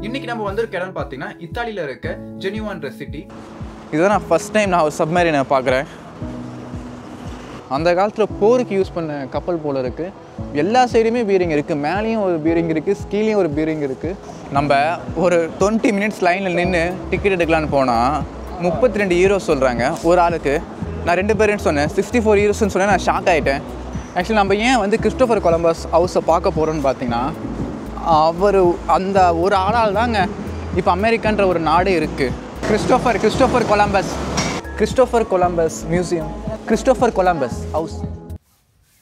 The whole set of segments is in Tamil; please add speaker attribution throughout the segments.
Speaker 1: இன்னைக்கு நம்ம வந்திருக்க இடம் பார்த்தீங்கன்னா இத்தாலியில் இருக்க ஜெனிவான்ற சிட்டி.
Speaker 2: இதுதான் நான் ஃபஸ்ட் டைம் நான் ஒரு சப்மரீனை பார்க்குறேன். அந்த காலத்தில் போருக்கு யூஸ் பண்ண கப்பல் போல் இருக்குது. எல்லா சைடுமே பீரிங் இருக்குது. மேலேயும் ஒரு பீரிங் இருக்குது, ஸ்கீலையும் ஒரு பீரிங் இருக்குது. நம்ம ஒரு 20 மினிட்ஸ் லைனில் நின்று டிக்கெட் எடுக்கலான்னு போனால் 32 யூரோஸ் சொல்கிறாங்க ஒரு ஆளுக்கு. நான் 2 பேருன்னு சொன்னேன், 64 யூரோஸ்ன்னு சொன்னேன். நான் ஷாக் ஆகிட்டேன். ஆக்சுவலி நம்ம ஏன் வந்து கிறிஸ்டோஃபர் கொலம்பஸ் ஹவுஸை பார்க்க போகிறோன்னு பார்த்தீங்கன்னா, அவர் அந்த ஒரு ஆளால் தாங்க இப்போ அமெரிக்கான்ற ஒரு நாடே இருக்குது. Christopher Columbus museum, Christopher Columbus house.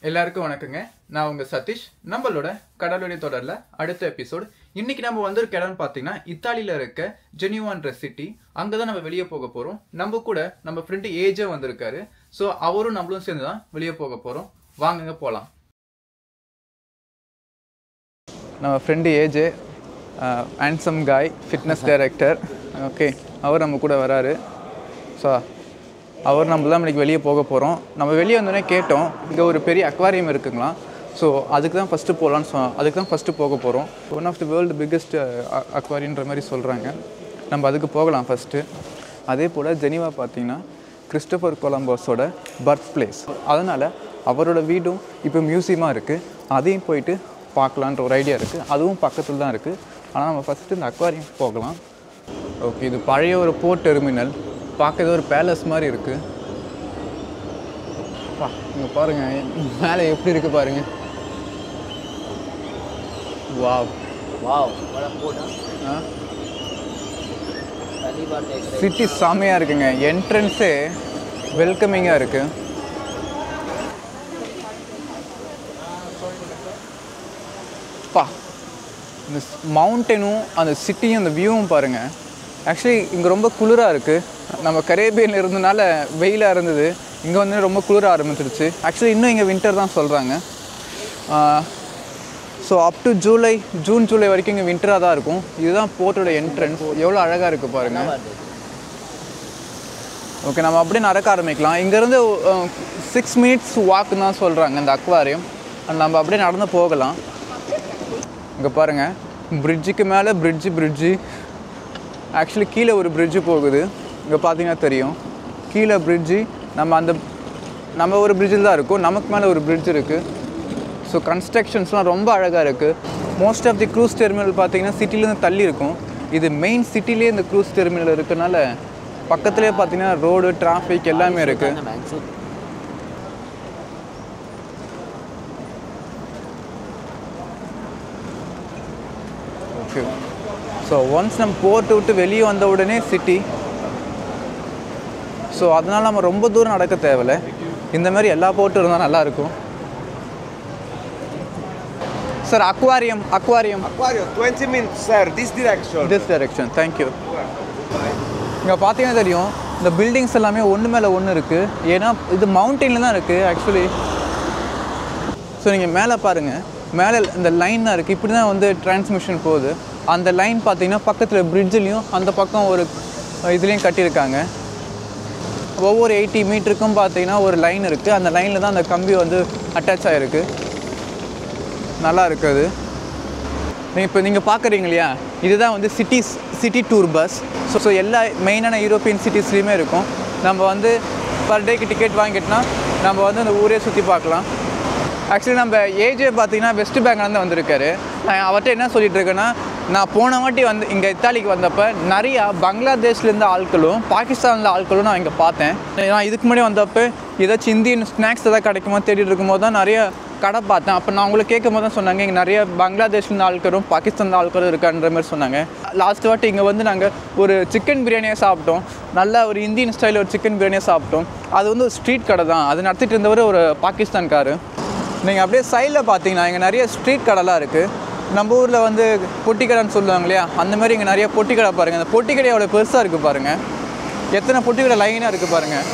Speaker 1: எல்லாருக்கும் வணக்கங்க, நான் உங்கள் சதீஷ். நம்மளோட கடலுடைய தொடரில் அடுத்த எபிசோடு. இன்னைக்கு நம்ம வந்திருக்க இடம்னு பார்த்தீங்கன்னா இத்தாலியில் இருக்க ஜெனிவான்ற சிட்டி. அங்கே தான் நம்ம வெளியே போக போகிறோம். நம்ம கூட நம்ம ஃப்ரெண்டு ஏஜே வந்திருக்காரு. ஸோ அவரும் நம்மளும் சேர்ந்து தான் வெளியே போக போகிறோம். வாங்குங்க போகலாம்.
Speaker 2: நம்ம ஃப்ரெண்டு ஏஜே, ஹேண்ட்ஸம் காய், ஃபிட்னஸ் டைரக்டர். ஓகே, அவர் நம்ம கூட வராரு. ஸோ அவர் நம்ம தான் இன்றைக்கி வெளியே போக போகிறோம். நம்ம வெளியே வந்தோடனே கேட்டோம், இங்கே ஒரு பெரிய அக்வாரியம் இருக்குங்களா. ஸோ அதுக்கு தான் ஃபஸ்ட்டு போகலான்னு அதுக்கு தான் ஃபஸ்ட்டு போக போகிறோம். One of the world biggest அக்வாரியன்ற மாதிரி சொல்கிறாங்க. நம்ம அதுக்கு போகலாம் ஃபஸ்ட்டு. அதே போல் ஜெனிவா பார்த்திங்கன்னா கிறிஸ்டோஃபர் கொலம்பஸோட பர்த் பிளேஸ். அதனால் அவரோட வீடும் இப்போ மியூசியமாக இருக்குது. அதையும் போயிட்டு பார்க்கலான்ற ஒரு ஐடியா இருக்குது. அதுவும் பக்கத்தில் தான் இருக்குது. ஆனால் நம்ம ஃபஸ்ட்டு இந்த அக்வாரியம் போகலாம். ஓகே, இது பழைய ஒரு போர்ட் டெர்மினல். பார்க்கறது ஒரு பேலஸ் மாதிரி இருக்குது. இங்கே பாருங்கள், மேலே எப்படி இருக்குது பாருங்கள். வாவ் சிட்டி செம்மையாக இருக்குங்க. என்ட்ரன்ஸே வெல்கமிங்காக இருக்குது. இந்த மவுண்டனும் அந்த சிட்டியும் அந்த வியூவும் பாருங்கள். ஆக்சுவலி இங்கே ரொம்ப குளிராக இருக்குது. நம்ம கரேபியனில் இருந்தனால வெயிலாக இருந்தது. இங்கே வந்து ரொம்ப குளிர ஆரம்பிச்சிருச்சு. ஆக்சுவலி இன்னும் இங்கே வின்டர் தான் சொல்கிறாங்க. So up to June July வரைக்கும் இங்கே வின்டராக தான் இருக்கும். இதுதான் போர்ட்டோட என்ட்ரன்ஸ். எவ்வளோ அழகாக இருக்குது பாருங்கள். ஓகே, நம்ம அப்படியே நடக்க ஆரம்பிக்கலாம். இங்கேருந்து 6 மினிட்ஸ் வாக்குன்னு தான் சொல்கிறாங்க இந்த அக்வாரியம். நம்ம அப்படியே நடந்து போகலாம். இங்கே பாருங்கள், பிரிட்ஜுக்கு மேலே பிரிட்ஜு. ஆக்சுவலி கீழே ஒரு பிரிட்ஜு போகுது. இங்கே பார்த்தீங்கன்னா தெரியும், கீழே பிரிட்ஜு. நம்ம ஒரு பிரிட்ஜில் தான் இருக்கும். நமக்கு மேலே ஒரு பிரிட்ஜ் இருக்குது. ஸோ கன்ஸ்ட்ரக்ஷன்ஸ்லாம் ரொம்ப அழகாக இருக்குது. Most of the cruise terminal பார்த்தீங்கன்னா சிட்டிலேருந்து தள்ளி இருக்கும். இது மெயின் சிட்டிலே இந்த க்ரூஸ் டெர்மினல் இருக்கிறனால பக்கத்துலேயே பார்த்தீங்கன்னா ரோடு, டிராஃபிக் எல்லாமே இருக்குது. ஓகே, ஸோ ஒன்ஸ் நம்ம போர்ட்டு விட்டு வெளியே வந்த உடனே சிட்டி. ஸோ அதனால் நம்ம ரொம்ப தூரம் நடக்க தேவையில்லை. இந்த மாதிரி எல்லா போர்ட்டும் இருந்தால் நல்லாயிருக்கும். Sir aquarium
Speaker 3: 20 minutes sir, this direction.
Speaker 2: Thank you. இங்கே பார்த்தீங்கன்னா தெரியும், இந்த பில்டிங்ஸ் எல்லாமே ஒன்று மேலே ஒன்று இருக்குது. ஏன்னா இது மவுண்டெயினில் தான் இருக்குது ஆக்சுவலி. ஸோ நீங்கள் மேலே பாருங்கள், மேலே இந்த லைன் தான் இருக்குது. இப்படி தான் வந்து டிரான்ஸ்மிஷன் போகுது. அந்த லைன் பார்த்தீங்கன்னா பக்கத்தில் பிரிட்ஜ்லேயும் அந்த பக்கம் ஒரு இதுலேயும் கட்டியிருக்காங்க. ஒவ்வொரு 80 மீட்டருக்கும் பார்த்தீங்கன்னா ஒரு லைன் இருக்குது. அந்த லைனில் தான் அந்த கம்பி வந்து அட்டாச் ஆகிருக்கு. நல்லா இருக்குது. நீங்கள் பார்க்குறீங்க இல்லையா, இதுதான் வந்து சிட்டி டூர் பஸ். ஸோ எல்லா மெயினான யூரோப்பியன் சிட்டிஸ்லேயுமே இருக்கும். நம்ம வந்து பர் டேக்கு டிக்கெட் வாங்கிட்டோம்னா நம்ம வந்து அந்த ஊரே சுற்றி பார்க்கலாம். ஆக்சுவலி நம்ம ஏஜே பார்த்தீங்கன்னா வெஸ்ட் பேங்க்லேருந்து வந்திருக்காரு. நான் அவர்கிட்ட என்ன சொல்லிட்டு இருக்கேன்னா, நான் போன வாட்டி வந்து இங்கே இத்தாலிக்கு வந்தப்போ நிறையா பங்களாதேஷ்லேருந்து ஆட்களும் பாகிஸ்தானில் ஆட்களும் நான் இங்கே பார்த்தேன். நான் இதுக்கு முன்னாடி வந்தப்போ ஏதாச்சும் இந்தியன் ஸ்நாக்ஸ் எதாவது கிடைக்குமோ தேடிட்டு இருக்கும்போது தான் நிறைய கடை பார்த்தேன். அப்போ நான் உங்களுக்கு கேட்கும் போது தான் சொன்னாங்க, இங்கே நிறைய பங்களாதேஷ்லேருந்து ஆட்களும் பாகிஸ்தான் ஆட்களும் இருக்கான்ற மாதிரி சொன்னாங்க. லாஸ்ட் வாட்டி இங்கே வந்து நாங்கள் ஒரு சிக்கன் பிரியாணியை சாப்பிட்டோம். நல்லா ஒரு இந்தியன் ஸ்டைலில் ஒரு சிக்கன் பிரியாணியை சாப்பிட்டோம். அது வந்து ஒரு ஸ்ட்ரீட் கடை தான். அது நடத்திட்டு இருந்தவர் ஒரு பாகிஸ்தான்காரு. நீங்கள் அப்படியே சைடில் பார்த்தீங்கன்னா இங்கே நிறைய ஸ்ட்ரீட் கடைலாம் இருக்குது. நம்ம ஊரில் வந்து பொட்டி கடைன்னு சொல்லுவாங்க இல்லையா, அந்த மாதிரி இங்கே நிறைய பொட்டி கடை பாருங்கள். அந்த பொட்டி கடை எவ்வளோ பெருசாக இருக்குது பாருங்கள். எத்தனை பொட்டி கடை லைனாக இருக்குது பாருங்கள்.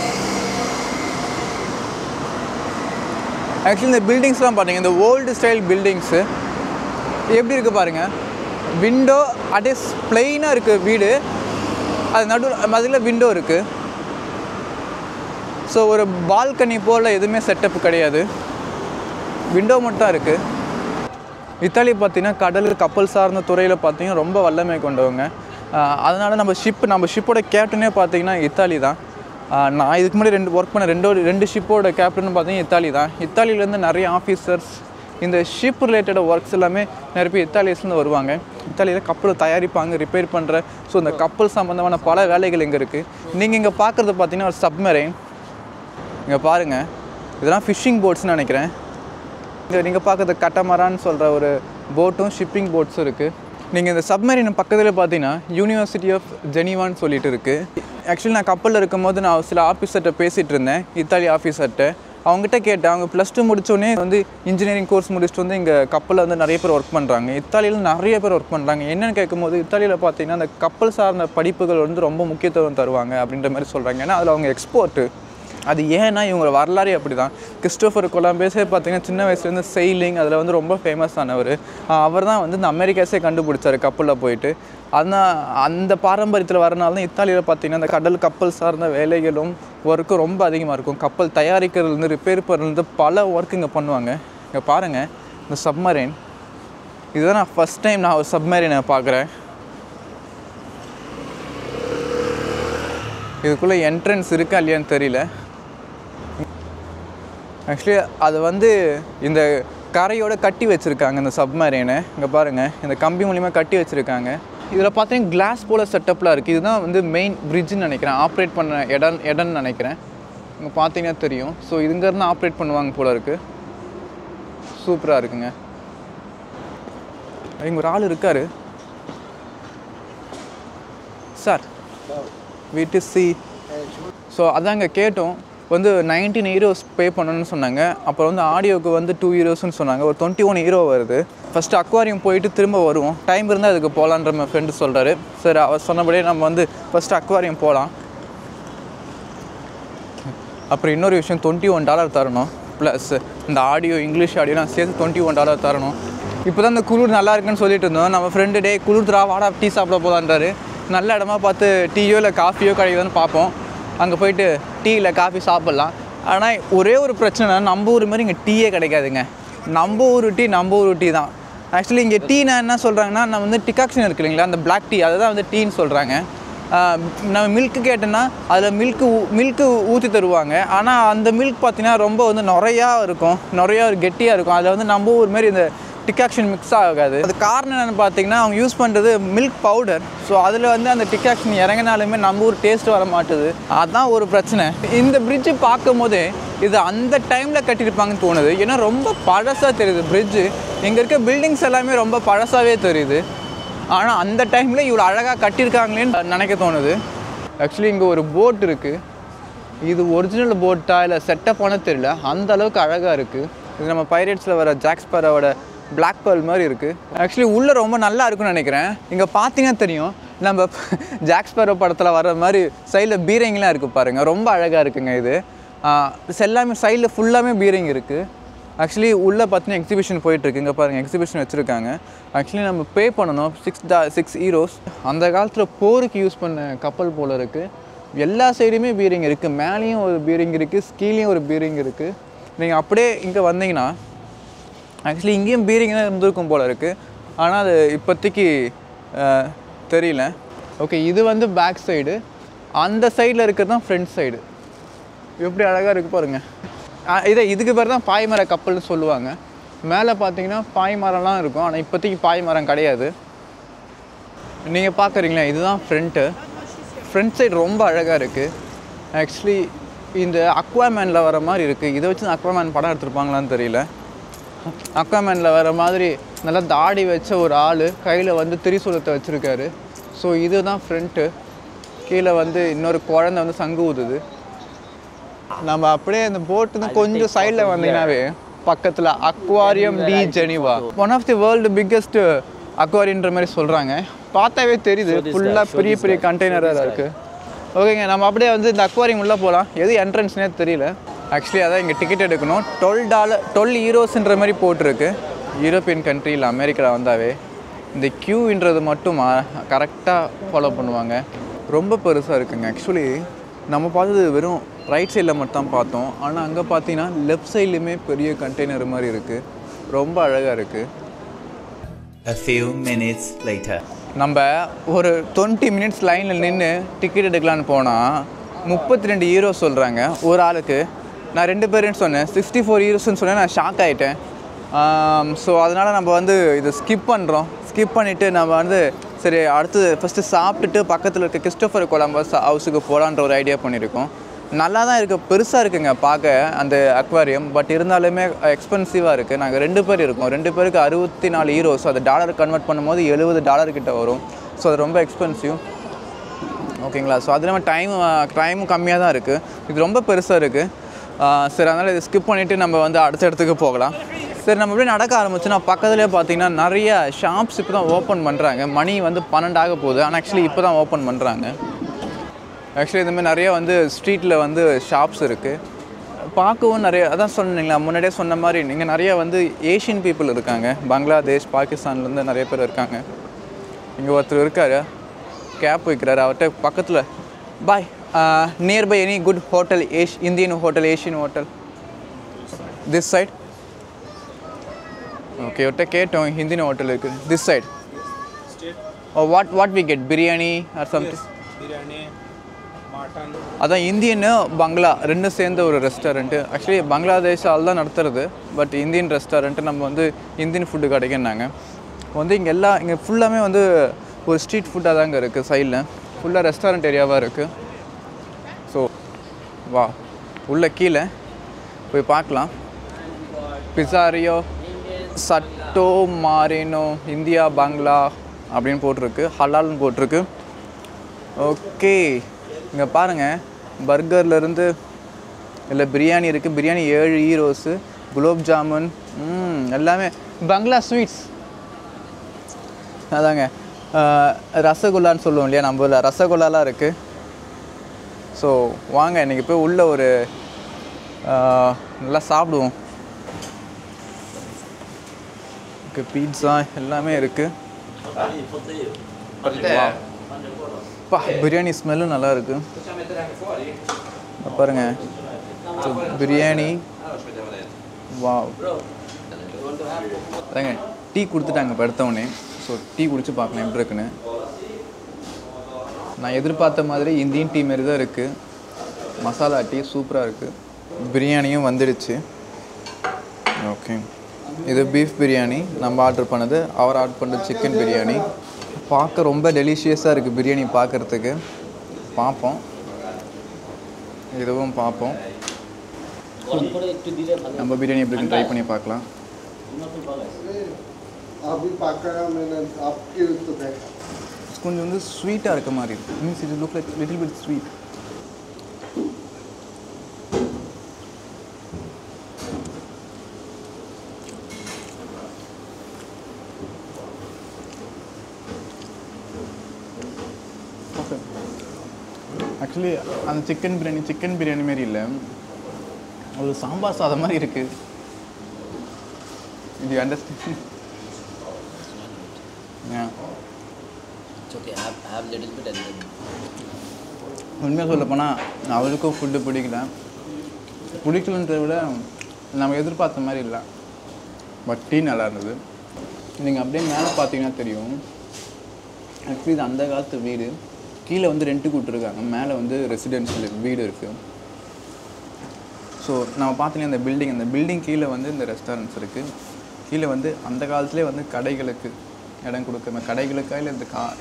Speaker 2: ஆக்சுவலி இந்த பில்டிங்ஸ்லாம் பார்த்தீங்க, இந்த ஓல்டு ஸ்டைல் பில்டிங்ஸு எப்படி இருக்குது பாருங்கள். விண்டோ அப்படியே பிளெயினாக இருக்குது வீடு. அது அதில் விண்டோ இருக்குது. ஸோ ஒரு பால்கனி போல் எதுவுமே செட்டப் கிடையாது. விண்டோ மட்டும் இருக்குது. இத்தாலி பார்த்திங்கன்னா கடல் கப்பல் சார்ந்த துறையில் பார்த்திங்கன்னா ரொம்ப வல்லமை கொண்டவங்க. அதனால் நம்ம ஷிப்போட கேப்டனே பார்த்திங்கன்னா இத்தாலி தான். நான் இதுக்கு முன்னாடி ஒர்க் பண்ண ரெண்டு ஷிப்போட கேப்டன் பார்த்திங்கன்னா இத்தாலி தான். இத்தாலியிலேருந்து நிறைய ஆஃபீஸர்ஸ் இந்த ஷிப் ரிலேட்டட் ஒர்க்ஸ் எல்லாமே நிறைய பேர் இத்தாலியிலேருந்து வருவாங்க. இத்தாலியில் கப்பலை தயாரிப்பாங்க, ரிப்பேர் பண்ணுற. ஸோ இந்த கப்பல் சம்மந்தமான பல வேலைகள் இங்கே இருக்குது. நீங்கள் இங்கே பார்க்குறது பார்த்திங்கன்னா ஒரு சப்மரைன். இங்கே பாருங்கள், இதெல்லாம் ஃபிஷ்ஷிங் போட்ஸ்னு நினைக்கிறேன். இங்கே நீங்கள் பார்க்குறது கட்டமரான்னு சொல்கிற ஒரு போட்டும் ஷிப்பிங் போட்ஸும் இருக்குது. நீங்கள் இந்த சப்மரீன் பக்கத்தில் பார்த்தீங்கன்னா யூனிவர்சிட்டி ஆஃப் ஜெனீவான்னு சொல்லிட்டு இருக்குது. ஆக்சுவலி நான் கப்பலில் இருக்கும்போது நான் சில ஆஃபீஸர்கிட்ட பேசிகிட்டு இருந்தேன், இத்தாலி ஆஃபீஸர்கிட்ட. அவங்ககிட்ட கேட்டேன், அவங்க +2 முடித்தோடனே வந்து இன்ஜினியரிங் கோர்ஸ் முடிச்சுட்டு வந்து இங்கே கப்பலில் வந்து நிறைய பேர் ஒர்க் பண்ணுறாங்க. இத்தாலியில் நிறைய பேர் ஒர்க் பண்ணுறாங்க. என்னென்னு கேட்கும்போது இத்தாலியில் பார்த்தீங்கன்னா அந்த கப்பல் சார்ந்த படிப்புகள் வந்து ரொம்ப முக்கியத்துவம் தருவாங்க அப்படின்ற மாதிரி சொல்கிறாங்க. ஏன்னா அதில் அவங்க எக்ஸ்போர்ட்டு. அது ஏன்னா இவங்க வரலாறே அப்படி தான். கிறிஸ்டோஃபர் கொலம்பஸே பார்த்திங்கன்னா சின்ன வயசுலேருந்து செயிலிங் அதில் வந்து ரொம்ப ஃபேமஸ் ஆனவர். அவர் தான் வந்து இந்த அமெரிக்காஸே கண்டுபிடிச்சார் கப்பலில் போயிட்டு. அந்த பாரம்பரியத்தில் வரனால தான் இத்தாலியில் பார்த்திங்கன்னா இந்த கடல் கப்பல் சார்ந்த வேலைகளும் ஒர்க்கும் ரொம்ப அதிகமாக இருக்கும். கப்பல் தயாரிக்கிறதுலேருந்து ரிப்பேர் பண்ணுறது பல ஒர்க் இங்கே பண்ணுவாங்க. இங்கே பாருங்கள், இந்த சப்மரைன். இதுதான் நான் ஃபஸ்ட் டைம் நான் ஒரு சப்மரைனை பார்க்குறேன். இதுக்குள்ளே என்ட்ரன்ஸ் இருக்கா இல்லையான்னு தெரியல. ஆக்சுவலி அது வந்து இந்த கரையோடு கட்டி வச்சுருக்காங்க இந்த சப்மரைனை. இங்கே பாருங்கள், இந்த கம்பி மூலிமா கட்டி வச்சுருக்காங்க. இதில் பார்த்தீங்கன்னா கிளாஸ் போல் செட்டப்லாம் இருக்குது. இதுதான் வந்து மெயின் பிரிட்ஜுன்னு நினைக்கிறேன், ஆப்ரேட் பண்ண இடம்னு நினைக்கிறேன். இங்கே பார்த்தீங்கன்னா தெரியும். ஸோ இங்கேருந்து ஆப்ரேட் பண்ணுவாங்க போல் இருக்குது. சூப்பராக இருக்குங்க. இங்கே ஒரு ஆள் இருக்கார். சார் வீட்டு சி. ஸோ அதாங்க கேட்டோம். வந்து 19 euros பே பண்ணணும்னு சொன்னாங்க. அப்புறம் வந்து ஆடியோவுக்கு வந்து 2 euros சொன்னாங்க. ஒரு 21 euro வருது. ஃபஸ்ட்டு அக்வாரியம் போயிட்டு திரும்ப வருவோம், டைம் இருந்தால் அதுக்கு போகலான்ற என் ஃப்ரெண்டு சொல்கிறாரு. சரி, அவர் சொன்னபடியே நம்ம வந்து ஃபஸ்ட்டு அக்வாரியம் போகலாம். அப்புறம் இன்னொரு விஷயம், $21 தரணும். ப்ளஸ் இந்த ஆடியோ, இங்கிலீஷ் ஆடியோ நான் சேர்த்து $21 தரணும். இப்போ தான் இந்த குளிர் நல்லா இருக்குன்னு சொல்லிட்டு இருந்தோம். நம்ம ஃப்ரெண்டு டே குளிர்தா வாடா டீ சாப்பிட போதான்றாரு. நல்ல இடமா பார்த்து டீயோ இல்லை காஃபியோ கிடைக்குதுன்னு பார்ப்போம். அங்கே போயிட்டு டீ இல்லை காஃபி சாப்பிட்லாம். ஆனால் ஒரே ஒரு பிரச்சனை, நம்ம ஊர் மாதிரி இங்கே டீயே கிடைக்காதுங்க. நம்ம ஊர் டீ தான். ஆக்சுவலி இங்கே டீனா என்ன சொல்கிறாங்கன்னா, நம்ம வந்து டிகாக்ஷன் இருக்குது இல்லைங்களா, அந்த பிளாக் டீ, அதை தான் வந்து டீன்னு சொல்கிறாங்க. நம்ம மில்க்கு கேட்டோன்னா அதில் மில்க்கு ஊற்றி தருவாங்க. ஆனால் அந்த மில்க் பார்த்திங்கன்னா ரொம்ப வந்து நிறையா ஒரு கெட்டியாக இருக்கும். அதில் வந்து நம்ம ஊர் மாதிரி இந்த டிகாக்ஷன் மிக்ஸ் ஆகாது. அது காரணம் என்னென்னு பார்த்தீங்கன்னா, அவங்க யூஸ் பண்ணுறது மில்க் பவுடர். ஸோ அதில் வந்து அந்த டிகாக்ஷன் இறங்கினாலுமே நம்ம ஊர் டேஸ்ட் வர மாட்டுது. அதுதான் ஒரு பிரச்சனை. இந்த பிரிட்ஜு பார்க்கும் போதே இது அந்த டைமில் கட்டியிருப்பாங்கன்னு தோணுது. ஏன்னா ரொம்ப பழசாக தெரியுது பிரிட்ஜு. இங்கே இருக்க பில்டிங்ஸ் எல்லாமே ரொம்ப பழசாகவே தெரியுது. ஆனால் அந்த டைமில் இவ்வளோ அழகாக கட்டியிருக்காங்களேன்னு நினைக்க தோணுது. ஆக்சுவலி இங்கே ஒரு போட் இருக்குது. இது ஒரிஜினல் போட்டா இல்லை செட்டப்பானு தெரியல, அந்த அளவுக்கு அழகாக இருக்குது. இது நம்ம பைரேட்ஸில் வர ஜாக் ஸ்பேரோவோட பிளாக் பேர்ல் மாதிரி இருக்குது. ஆக்சுவலி உள்ளே ரொம்ப நல்லா இருக்குன்னு நினைக்கிறேன். இங்கே பார்த்தீங்கன்னா தெரியும், நம்ம ஜாக் ஸ்பேரோ படத்தில் வர மாதிரி சைடில் பீரிங்லாம் இருக்குது பாருங்கள், ரொம்ப அழகாக இருக்குங்க. இது எல்லாமே சைடில் ஃபுல்லாமே பீரிங் இருக்குது. ஆக்சுவலி உள்ளே பார்த்தீங்கன்னா எக்ஸிபிஷன் போயிட்டுருக்கு. இங்கே பாருங்கள், எக்ஸிபிஷன் வச்சுருக்காங்க. ஆக்சுவலி நம்ம பே பண்ணணும் 6 euros. அந்த காலத்தில் போருக்கு யூஸ் பண்ண கப்பல் போல் இருக்குது. எல்லா சைடுமே பீரிங் இருக்குது. மேலேயும் ஒரு பீரிங் இருக்குது, கீழேயும் ஒரு பீரிங் இருக்குது. நீங்கள் அப்படியே இங்கே வந்தீங்கன்னா ஆக்சுவலி இங்கேயும் பீரிங் தான் இருந்திருக்கும் போல் இருக்குது. ஆனால் அது இப்போதைக்கு தெரியல. ஓகே, இது வந்து பேக் சைடு. அந்த சைடில் இருக்கிறது தான் ஃப்ரண்ட் சைடு. எப்படி அழகாக இருக்குது பாருங்கள். இதுக்கு பேர் தான் பாய்மர கப்பல்னு சொல்லுவாங்க. மேலே பார்த்தீங்கன்னா பாய்மரம்லாம் இருக்கும். ஆனால் இப்போதைக்கு பாய்மரம் கிடையாது. நீங்கள் பார்க்குறீங்களா, இதுதான் ஃப்ரண்ட் சைடு ரொம்ப அழகாக இருக்குது. ஆக்சுவலி இந்த அக்வாமேனில் வர மாதிரி இருக்குது. இதை வச்சு அக்வாமேன் படம் எடுத்துருப்பாங்களான்னு தெரியல. அக்வாமேனில் வர மாதிரி நல்லா தாடி வச்ச ஒரு ஆள் கையில் வந்து திரிசூலத்தை வச்சுருக்காரு. ஸோ இதுதான் ஃப்ரண்ட்டு. கீழே வந்து இன்னொரு குழந்தை வந்து சங்கு ஊதுது. நம்ம அப்படியே அந்த போட்டு கொஞ்சம் சைடில் வந்தீங்கன்னாவே பக்கத்தில் aquarium de Geneva, one of the world biggest அக்வாரியன்ற மாதிரி சொல்கிறாங்க. பார்த்தாவே தெரியுது, ஃபுல்லாக பெரிய பெரிய கண்டெய்னராக இருக்குது. ஓகேங்க, நம்ம அப்படியே வந்து இந்த அக்வாரியம் உள்ளே போகலாம். எது என்ட்ரன்ஸ்னே தெரியல. ஆக்சுவலி அதான் இங்கே டிக்கெட் எடுக்கணும். $12 euros மாதிரி போட்டிருக்கு. யூரோப்பியன் கண்ட்ரியில் அமெரிக்காவில் வந்தாவே இந்த க்யூன்றது மட்டும் கரெக்டாக ஃபாலோ பண்ணுவாங்க. ரொம்ப பெருசாக இருக்குங்க. ஆக்சுவலி நம்ம பார்த்தது வெறும் ரைட் சைடில் மட்டும் தான் பார்த்தோம். ஆனால் அங்கே பார்த்தீங்கன்னா லெஃப்ட் சைட்லேயுமே பெரிய கண்டெய்னர் மாதிரி இருக்குது. ரொம்ப அழகாக இருக்குது.
Speaker 4: A few minutes later.
Speaker 2: நம்ம ஒரு 20 மினிட்ஸ் லைனில் நின்று டிக்கெட் எடுக்கலான்னு போனால் 32 யூரோ சொல்கிறாங்க ஒரு ஆளுக்கு. நான் 2 பேருன்னு சொன்னேன், 64 யூரோஸ்ன்னு சொன்னேன். நான் ஷாக் ஆகிட்டேன். ஸோ அதனால் நம்ம வந்து இதை ஸ்கிப் பண்ணுறோம். ஸ்கிப் பண்ணிவிட்டு நம்ம வந்து சரி அடுத்து ஃபஸ்ட்டு சாப்பிட்டுட்டு பக்கத்தில் இருக்க கிறிஸ்டோஃபர் கொலம்பஸ் ஹவுஸுக்கு போகலான்ற ஒரு ஐடியா பண்ணியிருக்கோம். நல்லா தான் இருக்குது, பெருசாக இருக்குங்க பார்க்க அந்த அக்வாரியம். பட் இருந்தாலுமே எக்ஸ்பென்சிவாக இருக்குது. நாங்கள் 2 பேர் இருக்கோம். 2 பேருக்கு 64 யூரோஸ். அது டாலர் கன்வெர்ட் பண்ணும்போது $70 கிட்ட வரும். ஸோ அது ரொம்ப எக்ஸ்பென்சிவ். ஓகேங்களா? ஸோ அது இல்லாமல் டைமும் கம்மியாக தான் இருக்குது. இது ரொம்ப பெருசாக இருக்குது. சரி, அதனால் இதை ஸ்கிப் பண்ணிவிட்டு நம்ம வந்து அடுத்த இடத்துக்கு போகலாம். சரி, நம்ம அப்படியே நடக்க ஆரம்பிச்சோன்னா பக்கத்துலேயே பார்த்தீங்கன்னா நிறைய ஷாப்ஸ் இப்போ தான் ஓப்பன் பண்ணுறாங்க. மணி வந்து 12 ஆக போகுது. ஆனால் ஆக்சுவலி இப்போ தான் ஓப்பன் பண்ணுறாங்க. ஆக்சுவலி இதுமாதிரி நிறைய வந்து ஸ்ட்ரீட்டில் வந்து ஷாப்ஸ் இருக்குது. பார்க்கவும் நிறைய, அதான் சொன்னீங்களா முன்னாடியே சொன்ன மாதிரி, இங்கே நிறைய வந்து ஏஷியன் பீப்புள் இருக்காங்க. பங்களாதேஷ், பாகிஸ்தான்லேருந்து நிறைய பேர் இருக்காங்க. இங்கே ஒருத்தர் இருக்கார், கேப் வைக்கிறாரு. அவர்கிட்ட பக்கத்தில் பாய் nearby any good hotel, Indian hotel, Asian hotel this side. Okay, அவர்கிட்ட கேட்டோம் இந்தியன் ஹோட்டல் இருக்குது this side. What we get biryani or something?
Speaker 5: Biryani, mutton.
Speaker 2: அதான் இந்தியன் பங்களா 2 சேர்ந்த ஒரு ரெஸ்டாரண்ட்டு. ஆக்சுவலி பங்களாதேஷ் ஆள் தான் நடத்துறது. பட் இந்தியன் ரெஸ்டாரண்ட்டு நம்ம வந்து இந்தியன் ஃபுட்டு கிடைக்குன்னாங்க. வந்து இங்கே ஃபுல்லாமே வந்து ஒரு ஸ்ட்ரீட் ஃபுட்டாக தாங்க இருக்குது. சைடில் ஃபுல்லாக ரெஸ்டாரண்ட் ஏரியாவாக இருக்குது. ஸோ வா உள்ள கீழே போய் பார்க்கலாம். பிஸாரியோ சட்டோ மாரினோ இந்தியா பங்களா அப்படின்னு போட்டிருக்கு. ஹலால்னு போட்டிருக்கு. ஓகே, இங்கே பாருங்கள், பர்கர்லேருந்து இல்லை பிரியாணி இருக்குது. பிரியாணி 7 யூரோஸு. குலோப் ஜாமுன் எல்லாமே பங்களா ஸ்வீட்ஸ். அதாங்க ரசகுல்லான்னு சொல்லுவோம் இல்லையா, நம்ம ஊரில் ரசகுல்லாலாம் இருக்குது. ஸோ வாங்க இன்றைக்கி போய் உள்ளே ஒரு நல்லா சாப்பிடுவோம். ஓகே, பீட்ஸா எல்லாமே இருக்குது. பிரியாணி ஸ்மெல்லும் நல்லா இருக்கு. பாருங்க பிரியாணி. வா, அதாங்க டீ கொடுத்துட்டாங்க இப்போ எடுத்தவொடனே. ஸோ டீ குடிச்சு பார்க்கலாம் எப்படி இருக்குன்னு. நான் எதிர்பார்த்த மாதிரி இந்தியன் டீ மாரி தான் இருக்குது. மசாலா டீ சூப்பராக இருக்குது. பிரியாணியும் வந்துடுச்சு. ஓகே, இது பீஃப் பிரியாணி நம்ம ஆர்டர் பண்ணது. அவர் ஆர்டர் பண்ணது சிக்கன் பிரியாணி. பார்க்க ரொம்ப டெலிஷியஸாக இருக்குது பிரியாணி பார்க்குறதுக்கு. பார்ப்போம், இதுவும் பார்ப்போம். நம்ம பிரியாணி எப்படி ட்ரை பண்ணி பார்க்கலாம். கொஞ்சம் வந்து ஸ்வீட்டாக இருக்க மாதிரி இருக்குது. Means it look like little bit sweet. Actually அந்த சிக்கன் பிரியாணி மாரி இல்லை, ஒரு சாம்பார் சாதம் மாதிரி இருக்குது. இது அண்டர்ஸ்டாண்ட்? உண்மையாக சொல்ல போனால் அவருக்கும் ஃபுட்டு பிடிக்கலன்றதை விட நம்ம எதிர்பார்த்த மாதிரி இல்லை. பட் டீ நல்லா இருந்தது. நீங்கள் அப்படியே மேலே பார்த்தீங்கன்னா தெரியும். ஆக்சுவலி இது அந்த காலத்து வீடு. கீழே வந்து ரெண்ட்டுக்கு விட்டுருக்காங்க, மேலே வந்து ரெசிடென்ஷியல் வீடு இருக்குது. ஸோ நம்ம பார்த்தீங்கன்னா அந்த பில்டிங் கீழே வந்து இந்த ரெஸ்டாரண்ட்ஸ் இருக்குது. கீழே வந்து அந்த காலத்துலேயே வந்து கடைகளுக்கு இடம் கொடுக்க, கடைகளுக்கா இல்லை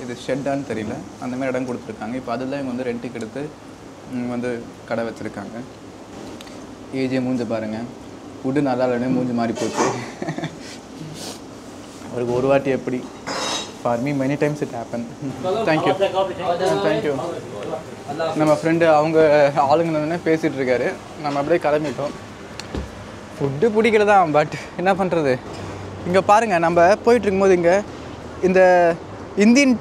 Speaker 2: இது ஷெட்டான்னு தெரியல, அந்த மாதிரி இடம் கொடுத்துருக்காங்க. இப்போ அதில் இவங்க வந்து ரெண்ட்டுக்கு எடுத்து வந்து கடை வச்சுருக்காங்க. ஏஜே மூஞ்ச பாருங்கள், ஃபுட்டு நல்லா இல்லைன்னு மூஞ்சி மாறி போச்சு. அவருக்கு ஒரு வாட்டி எப்படி. For me many times it happened. Thank you. Thank you. நம்ம ஃப்ரெண்டு அவங்க ஆளுங்கன்னு பேசிகிட்டு இருக்காரு. நம்ம அப்படியே கிளம்பிட்டோம். ஃபுட்டு பிடிக்கல தான், பட் என்ன பண்ணுறது. இங்கே பாருங்கள், நம்ம போயிட்டுருக்கும்போது இங்கே இந்த இந்தியன்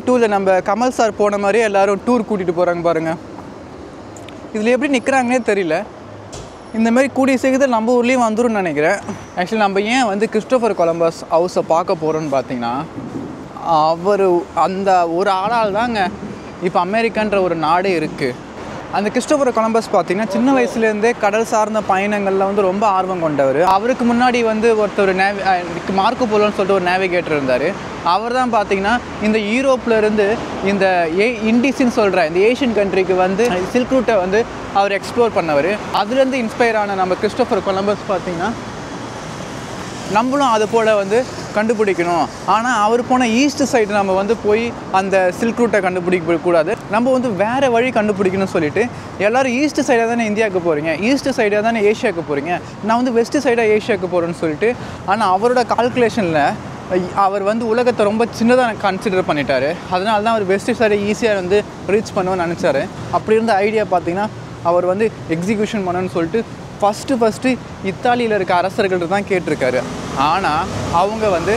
Speaker 2: டூவில் நம்ம கமல் சார் போன மாதிரியே எல்லோரும் டூர் கூட்டிகிட்டு போகிறாங்க பாருங்கள். இதில் எப்படி நிற்கிறாங்கன்னே தெரியல. இந்த மாதிரி கூடிய சீக்கிரத்தில் நம்ம ஊர்லேயும் வந்துடும் நினைக்கிறேன். ஆக்சுவலி நம்ம ஏன் வந்து கிறிஸ்டோஃபர் கொலம்பஸ் ஹவுஸை பார்க்க போகிறோன்னு பார்த்தீங்கன்னா, அவர் அந்த ஒரு ஆளால் தாங்க இப்போ அமெரிக்கான்ற ஒரு நாடே இருக்குது. அந்த கிறிஸ்டோபர் கொலம்பஸ் பார்த்தீங்கன்னா சின்ன வயசுலேருந்தே கடல் சார்ந்த பயணங்களில் வந்து ரொம்ப ஆர்வம் கொண்டவர். அவருக்கு முன்னாடி வந்து ஒருத்தர் மார்க்கோ போலோன்னு சொல்லிட்டு ஒரு நேவிகேட்டர் இருந்தார். அவர் தான் பார்த்தீங்கன்னா இந்த யூரோப்லேருந்து இந்த இண்டிஸ்ன்னு சொல்கிற இந்த ஏஷியன் கண்ட்ரிக்கு வந்து சில்க் ரூட்டை வந்து அவர் எக்ஸ்ப்ளோர் பண்ணவர். அதுலேருந்து இன்ஸ்பயர் ஆன நம்ம கிறிஸ்டோபர் கொலம்பஸ் பார்த்திங்கன்னா நம்மளும் அது போல் வந்து கண்டுபிடிக்கணும். ஆனால் அவர் போன ஈஸ்ட் சைடு நம்ம வந்து போய் அந்த சில்க் ரூட்டை கண்டுபிடிக்கக்கூடாது, நம்ம வந்து வேறு வழி கண்டுபிடிக்கணும்னு சொல்லிட்டு எல்லோரும் ஈஸ்ட் சைடாக தானே இந்தியாவுக்கு போகிறீங்க, ஈஸ்ட் சைடாக தானே ஏஷியாவுக்கு போகிறீங்க, நான் வந்து வெஸ்ட் சைடாக ஏஷியாவுக்கு போகிறேன்னு சொல்லிட்டு. ஆனால் அவரோட கால்குலேஷனில் அவர் வந்து உலகத்தை ரொம்ப சின்னதாக கன்சிடர் பண்ணிட்டார். அதனால தான் அவர் வெஸ்ட் சைடை ஈஸியாக வந்து ரீச் பண்ணுவோன்னு நினச்சார். அப்படி இருந்த ஐடியா பார்த்திங்கன்னா அவர் வந்து எக்ஸிக்யூஷன் பண்ணணும்னு சொல்லிட்டு ஃபஸ்ட்டு இத்தாலியில் இருக்க அரசர்கள்ட்ட தான் கேட்டிருக்காரு. ஆனால் அவங்க வந்து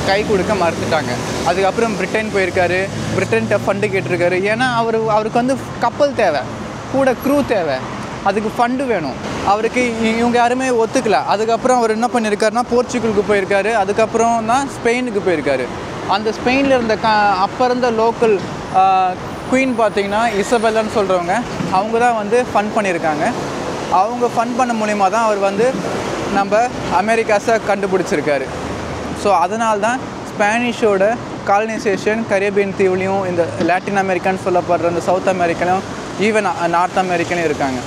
Speaker 2: கை கொடுக்க மறுத்துட்டாங்க. அதுக்கப்புறம் பிரிட்டன் போயிருக்காரு, பிரிட்டன்கிட்ட ஃபண்டு கேட்டிருக்காரு. ஏன்னா அவருக்கு வந்து கப்பல் தேவை, கூட க்ரூ தேவை, அதுக்கு ஃபண்டு வேணும். அவருக்கு இவங்க யாருமே ஒத்துக்கல. அதுக்கப்புறம் அவர் என்ன பண்ணியிருக்காருன்னா போர்ச்சுகலுக்கு போயிருக்காரு, அதுக்கப்புறம் தான் ஸ்பெயினுக்கு போயிருக்காரு. அந்த ஸ்பெயினில் இருந்த அப்போ இருந்த லோக்கல் குயின் பார்த்திங்கன்னா இசபெல்லான்னு சொல்கிறவங்க, அவங்க தான் வந்து ஃபண்ட் பண்ணியிருக்காங்க. அவங்க ஃபண்ட் பண்ண மூலிமா தான் அவர் வந்து நம்ம அமெரிக்காஸை கண்டுபிடிச்சிருக்காரு. ஸோ அதனால தான் ஸ்பானிஷோட காலனைசேஷன் கரேபியன் தீவுலையும் இந்த லாட்டின் அமெரிக்கான்னு சொல்லப்படுற இந்த சவுத் அமெரிக்காலையும் ஈவன் நார்த் அமெரிக்காலையும் இருக்காங்க.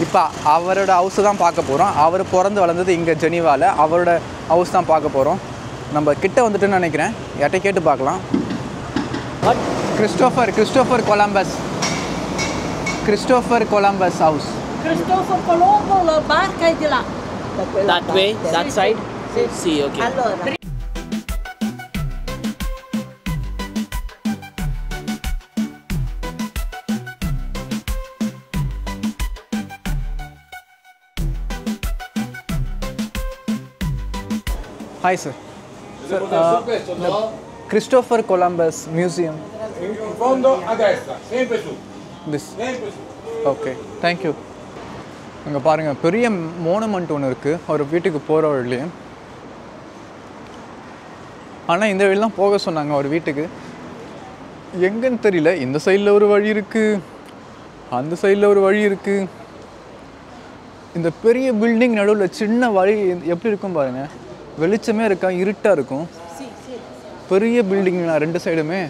Speaker 2: இப்போ அவரோட ஹவுஸு தான் பார்க்க போகிறோம். அவர் பிறந்து வளர்ந்தது இங்கே ஜெனீவாவில், அவரோட ஹவுஸ் தான் பார்க்க போகிறோம். நம்ம கிட்ட வந்துட்டுன்னு நினைக்கிறேன், யார்கிட்ட கேட்டு பார்க்கலாம். Christopher Columbus house.
Speaker 6: Cristoforo Colombo, la barca è di là.
Speaker 7: That way, that side?
Speaker 6: Sì.
Speaker 7: Sì, okay.
Speaker 6: Allora.
Speaker 2: Hi sir. Sir, Christopher Columbus Museum.
Speaker 3: In fondo a destra, sempre su.
Speaker 2: This.
Speaker 3: Sempre su.
Speaker 2: Okay, thank you. அங்கே பாருங்கள், பெரிய மோனுமெண்ட் ஒன்று இருக்குது அவர் வீட்டுக்கு போகிற வழியிலே. ஆனால் இந்த வழிலாம் போக சொன்னாங்க அவர் வீட்டுக்கு. எங்கன்னு தெரியல. இந்த சைடில் ஒரு வழி இருக்குது, அந்த சைடில் ஒரு வழி இருக்குது. இந்த பெரிய பில்டிங் நடுவில் சின்ன வழி எப்படி இருக்கும் பாருங்கள். வெளிச்சமே இருக்கா, இருட்டாக இருக்கும். பெரிய பில்டிங் ரெண்டு சைடுமே.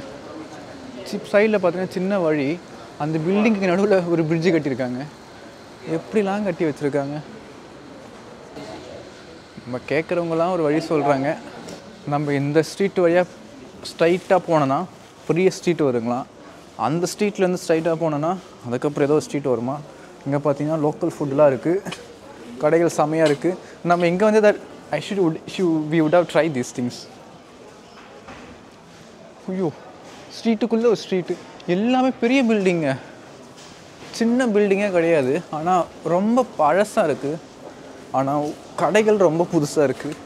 Speaker 2: சைடில் பார்த்தீங்கன்னா சின்ன வழி. அந்த பில்டிங்க்கு நடுவில் ஒரு பிரிட்ஜு கட்டியிருக்காங்க. எப்படிலாம் கட்டி வச்சுருக்காங்க. நம்ம கேட்குறவங்களாம் ஒரு வழி சொல்கிறாங்க. நம்ம இந்த ஸ்ட்ரீட் வழியாக ஸ்ட்ரைட்டாக போனோன்னா பெரிய ஸ்ட்ரீட் வருங்களாம். அந்த ஸ்ட்ரீட்லேருந்து ஸ்ட்ரைட்டாக போனோன்னா அதுக்கப்புறம் ஏதோ ஸ்ட்ரீட் வருமா. இங்கே பார்த்தீங்கன்னா லோக்கல் ஃபுட்டெலாம் இருக்குது, கடைகள் செம்மையாக இருக்குது. நம்ம இங்கே வந்து we would have tried these things. ஐயோ, ஸ்ட்ரீட்டுக்குள்ளே ஒரு ஸ்ட்ரீட்டு, எல்லாமே பெரிய பில்டிங்கு, சின்ன பில்டிங்கே கிடையாது. ஆனால் ரொம்ப பழசாக இருக்குது. ஆனால் கடைகள் ரொம்ப புதுசாக இருக்குது,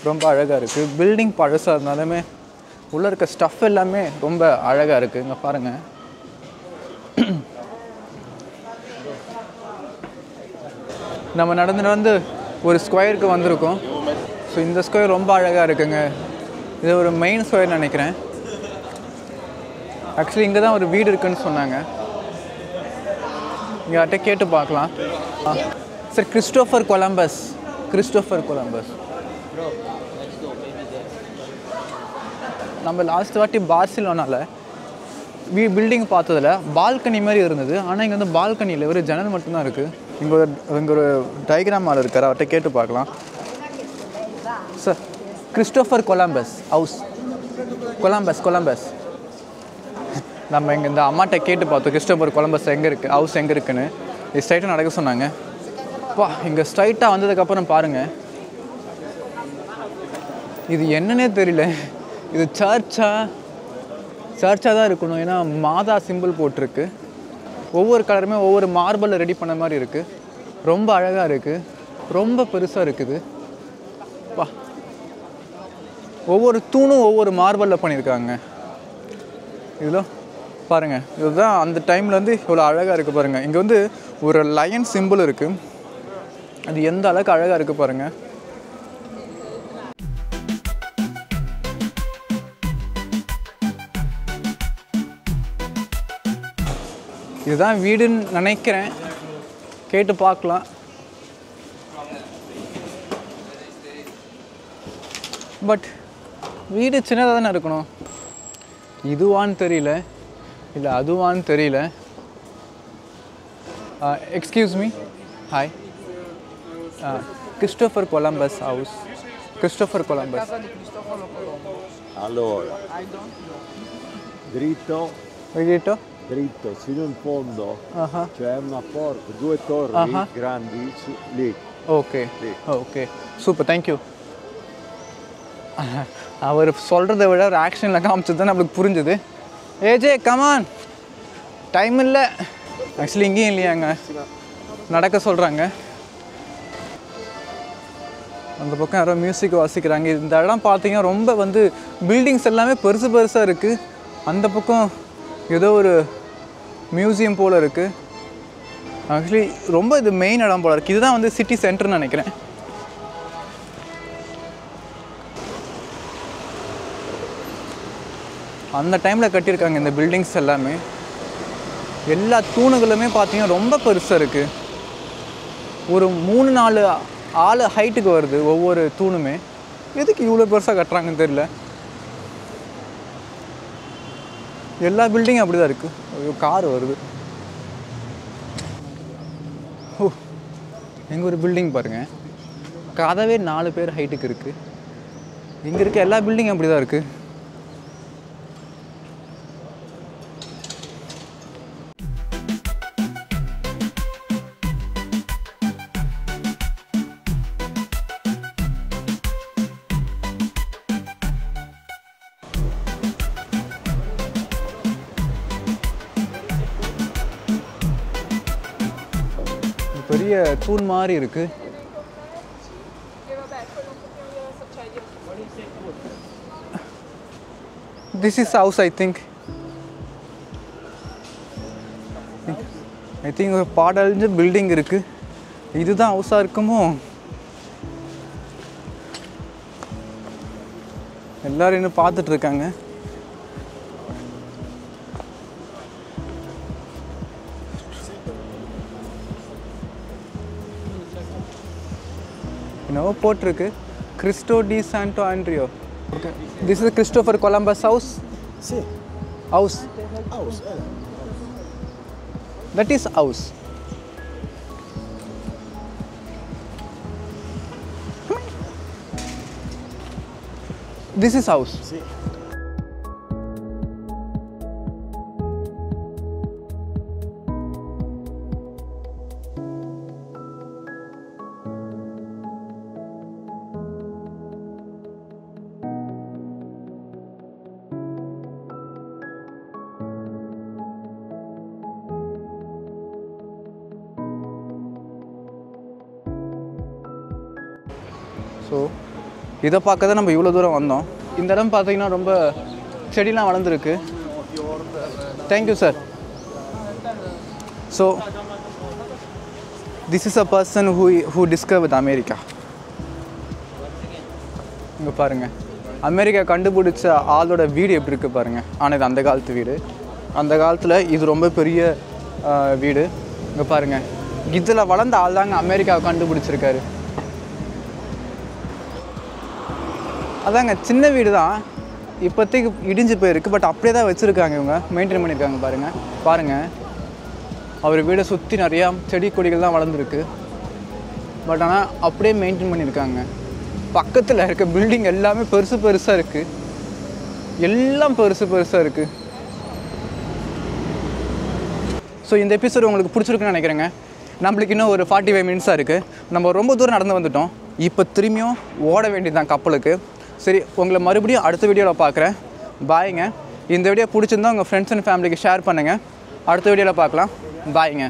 Speaker 2: ரொம்ப அழகாக இருக்குது. பில்டிங் பழசாக இருந்தாலுமே உள்ளே இருக்க ஸ்டஃப் எல்லாமே ரொம்ப அழகாக இருக்குது. இங்கே பாருங்கள். நம்ம நடந்து ஒரு ஸ்கொயருக்கு வந்திருக்கோம். ஸோ இந்த ஸ்கொயர் ரொம்ப அழகாக இருக்குங்க. இது ஒரு மெயின் ஸ்கொயர் நினைக்கிறேன். ஆக்சுவலி இங்கே தான் ஒரு வீடு இருக்குதுன்னு சொன்னாங்க. இங்கே யார்கிட்ட கேட்டு பார்க்கலாம். Sir, Christopher Columbus. நம்ம லாஸ்ட் வாட்டி பார்சிலோனாவில் பில்டிங் பார்த்ததில் பால்கனி மாதிரி இருந்தது. ஆனால் இங்கே வந்து பால்கனி இல்லை, ஒரு ஜன்னல் மட்டும்தான் இருக்குது. இங்கே ஒரு டயக்ராம் ஆள் இருக்கார், அவர்கிட்ட கேட்டு பார்க்கலாம். Sir, Christopher Columbus house. Columbus நம்ம இங்கே இந்த அம்மாட்ட கேட்டு பார்த்தோம் கிறிஸ்டோஃபர் கொலம்பஸ் எங்கே இருக்குது, ஹவுஸ் எங்கே இருக்குன்னு. இது ஸ்ட்ரைட்டாக நடக்க சொன்னாங்க. இங்கே ஸ்ட்ரைட்டாக வந்ததுக்கப்புறம் பாருங்கள், இது என்னன்னே தெரியல. இது சர்ச்சாக தான் இருக்கணும். ஏன்னா மாதா சிம்பிள் போட்டிருக்கு. ஒவ்வொரு கலருமே ஒவ்வொரு மார்பிளில் ரெடி பண்ண மாதிரி இருக்குது. ரொம்ப அழகாக இருக்குது, ரொம்ப பெருசாக இருக்குது. ஒவ்வொரு தூணும் ஒவ்வொரு மார்பிளில் பண்ணியிருக்காங்க. இதில் பாருங்கள், இதுதான் அந்த டைமில் வந்து இவ்வளோ அழகாக இருக்குது பாருங்கள். இங்கே வந்து ஒரு லயன் சிம்பிள் இருக்குது. அது எந்த அளவுக்கு அழகாக இருக்குது பாருங்கள். இதுதான் வீடுன்னு நினைக்கிறேன், கேட்டு பார்க்கலாம். பட் வீடு சின்னதாக தானே இருக்கணும். இதுவான்னு தெரியல, இல்லை அதுவான்னு தெரியல. Excuse me, hi. Christopher Columbus house. Christopher Columbus.
Speaker 8: Allora, dritto,
Speaker 2: Vedete?
Speaker 8: dritto, fino in fondo c'è una porta, 2 torri grandi lì.
Speaker 2: Okay okay, super, thank you. அவர் சொல்கிறத விட ஒரு ஆக்ஷனில் காமிச்சது தான் நம்மளுக்கு புரிஞ்சுது. ஏஜே கமான், டைம் இல்லை. ஆக்சுவலி இங்கேயும் இல்லையாங்க, நடக்க சொல்கிறாங்க. அந்த பக்கம் யாரோ மியூசிக் வாசிக்கிறாங்க. இந்த இடம் பார்த்தீங்கன்னா ரொம்ப வந்து பில்டிங்ஸ் எல்லாமே பெருசு பெருசாக இருக்குது. அந்த பக்கம் ஏதோ ஒரு மியூசியம் போல் இருக்குது. ஆக்சுவலி ரொம்ப இது மெயின் இடம் போல் இருக்குது. இதுதான் வந்து சிட்டி சென்டர்னு நினைக்கிறேன். அந்த டைமில் கட்டியிருக்காங்க இந்த பில்டிங்ஸ் எல்லாமே. எல்லா தூணுகளுமே பார்த்தீங்கன்னா ரொம்ப பெருசாக இருக்குது. ஒரு 3-4 ஆள் ஹைட்டுக்கு வருது ஒவ்வொரு தூணுமே. எதுக்கு இவ்வளோ பெருசாக கட்டுறாங்கன்னு தெரியல. எல்லா பில்டிங்கும் அப்படி தான் இருக்குது. ஐயோ, கார் வருது. ஓ, எங்கே ஒரு பில்டிங் பாருங்கள், கதவே 4 பேர் ஹைட்டுக்கு இருக்குது. இங்கே இருக்க எல்லா பில்டிங்கும் அப்படி தான் இருக்குது. பெரிய தூண் மாதிரி இருக்கு. This is house, I think. ஒரு பாடல்ஞ்ச பில்டிங் இருக்கு. இதுதான் ஹவுஸா இருக்குமோ? எல்லாரும் இன்னும் பார்த்துட்டு இருக்காங்க. என்னவோ போட்டிருக்கு, Cristo de Santo Andrea. Okay. This is Christopher Columbus house.
Speaker 8: Sì.
Speaker 2: House.
Speaker 8: House.
Speaker 2: That is house. This is house.
Speaker 8: Sì.
Speaker 2: So இதை பார்க்க தான் நம்ம இவ்வளோ தூரம் வந்தோம். இந்த இடம் பார்த்தீங்கன்னா ரொம்ப செடிலாம் வளர்ந்துருக்கு. Thank you sir. So this is a person who discovered America. இங்கே பாருங்கள், அமெரிக்கா கண்டுபிடிச்ச ஆளோட வீடு எப்படி இருக்குது பாருங்கள். ஆனால் இது அந்த காலத்து வீடு. அந்த காலத்தில் இது ரொம்ப பெரிய வீடு. இங்கே பாருங்கள், இதில் வளர்ந்த ஆள் தாங்க அமெரிக்காவை கண்டுபிடிச்சிருக்காரு. அதாங்க, சின்ன வீடு தான், இப்போதைக்கு இடிஞ்சு போயிருக்கு. பட் அப்படியே தான் வச்சுருக்காங்க, இவங்க மெயின்டைன் பண்ணியிருக்காங்க. பாருங்கள் அவர் வீடை சுற்றி நிறையா செடி கொடிகள் தான் வளர்ந்துருக்கு. பட் ஆனால் அப்படியே மெயின்டைன் பண்ணியிருக்காங்க. பக்கத்தில் இருக்க பில்டிங் எல்லாமே பெருசாக இருக்குது. எல்லாம் பெருசாக இருக்குது. ஸோ இந்த எபிசோடு உங்களுக்கு பிடிச்சிருக்குன்னு நினைக்கிறேங்க. நம்மளுக்கு இன்னும் ஒரு 45 மினிட்ஸாக இருக்குது. நம்ம ரொம்ப தூரம் நடந்து வந்துட்டோம். இப்போ திரும்பியும் ஓட வேண்டியதுதான் கப்பலுக்கு. சரி, உங்களை மறுபடியும் அடுத்த வீடியோவில் பார்க்குறேன். பாய்ங்க. இந்த வீடியோ பிடிச்சிருந்தா உங்கள் ஃப்ரெண்ட்ஸ் அண்ட் ஃபேமிலிக்கு ஷேர் பண்ணுங்கள். அடுத்த வீடியோவில் பார்க்கலாம். பாய்ங்க.